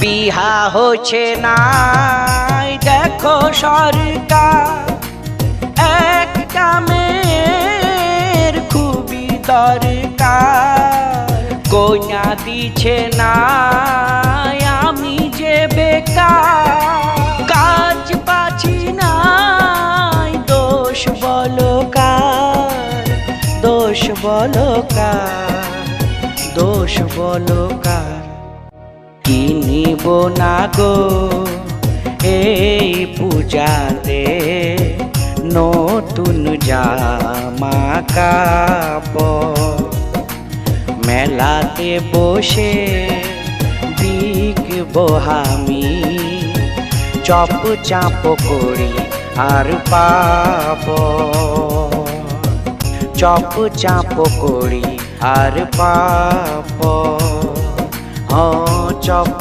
বিহা হচ্ছে না দেখো সরকার, একটা মেয়ের খুবই দরকার, কন্যা দিচ্ছে না আমি যে বেকার, কাজ পাচ্ছি না দোষ বলো কার, দোষ বলো কার, দোষ বলো কার। কিনিব না গো এই পূজাতে নতুন জামা কাপড়, মেলাতে বসে বিকবো আমি চপ চাপ করি আর পাব, চপ চাপ করি আর পাব, চপ